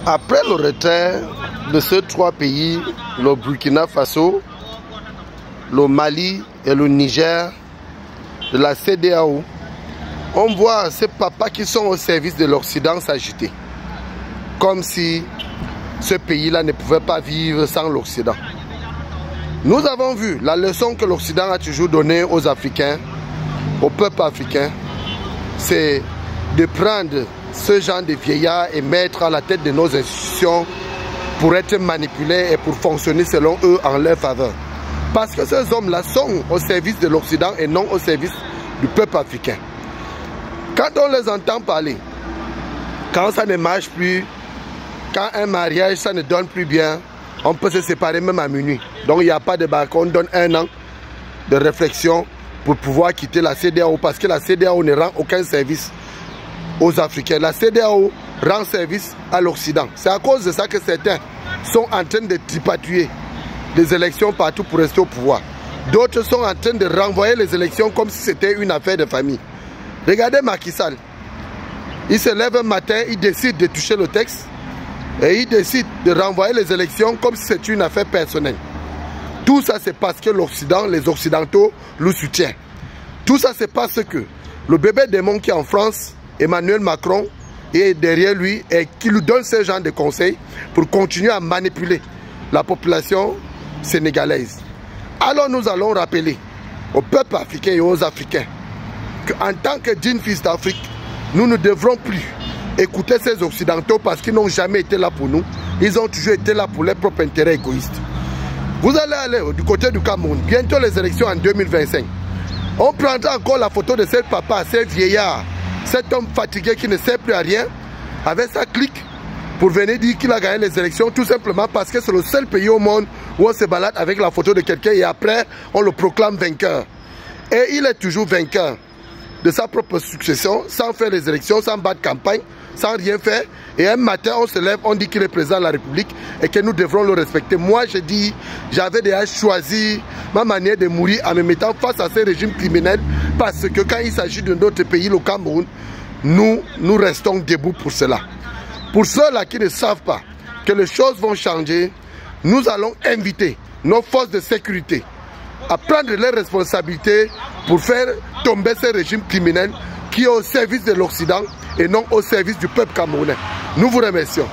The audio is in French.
Après le retrait de ces trois pays, le Burkina Faso, le Mali et le Niger, de la CEDEAO, on voit ces papas qui sont au service de l'Occident s'agiter. Comme si ce pays-là ne pouvait pas vivre sans l'Occident. Nous avons vu la leçon que l'Occident a toujours donnée aux Africains, au peuple africain, c'est de prendre ce genre de vieillards et mettre à la tête de nos institutions pour être manipulés et pour fonctionner selon eux en leur faveur. Parce que ces hommes-là sont au service de l'Occident et non au service du peuple africain. Quand on les entend parler, quand ça ne marche plus, quand un mariage ça ne donne plus bien, on peut se séparer même à minuit. Donc il n'y a pas de balcon, on donne 1 an de réflexion pour pouvoir quitter la CEDEAO parce que la CEDEAO ne rend aucun service aux Africains. La CEDEAO rend service à l'Occident. C'est à cause de ça que certains sont en train de tripatouiller les élections partout pour rester au pouvoir. D'autres sont en train de renvoyer les élections comme si c'était une affaire de famille. Regardez Macky Sall. Il se lève un matin, il décide de toucher le texte et il décide de renvoyer les élections comme si c'était une affaire personnelle. Tout ça c'est parce que l'Occident, les Occidentaux le soutiennent. Tout ça c'est parce que le bébé démon qui est en France, Emmanuel Macron, est derrière lui et qui lui donne ce genre de conseils pour continuer à manipuler la population sénégalaise. Alors nous allons rappeler au peuple africain et aux Africains qu'en tant que dignes fils d'Afrique, nous ne devrons plus écouter ces Occidentaux parce qu'ils n'ont jamais été là pour nous. Ils ont toujours été là pour leurs propres intérêts égoïstes. Vous allez aller du côté du Cameroun, bientôt les élections en 2025. On prendra encore la photo de ce papa, ce vieillard, cet homme fatigué qui ne sert plus à rien, avec sa clique, pour venir dire qu'il a gagné les élections, tout simplement parce que c'est le seul pays au monde où on se balade avec la photo de quelqu'un et après on le proclame vainqueur. Et il est toujours vainqueur de sa propre succession, sans faire les élections, sans battre campagne, sans rien faire. Et un matin, on se lève, on dit qu'il est président de la République et que nous devrons le respecter. Moi, je dis, j'avais déjà choisi ma manière de mourir en me mettant face à ces régimes criminels parce que quand il s'agit de notre pays, le Cameroun, nous restons debout pour cela. Pour ceux-là qui ne savent pas que les choses vont changer, nous allons inviter nos forces de sécurité à prendre leurs responsabilités pour faire tomber ces régimes criminels qui est au service de l'Occident et non au service du peuple camerounais. Nous vous remercions.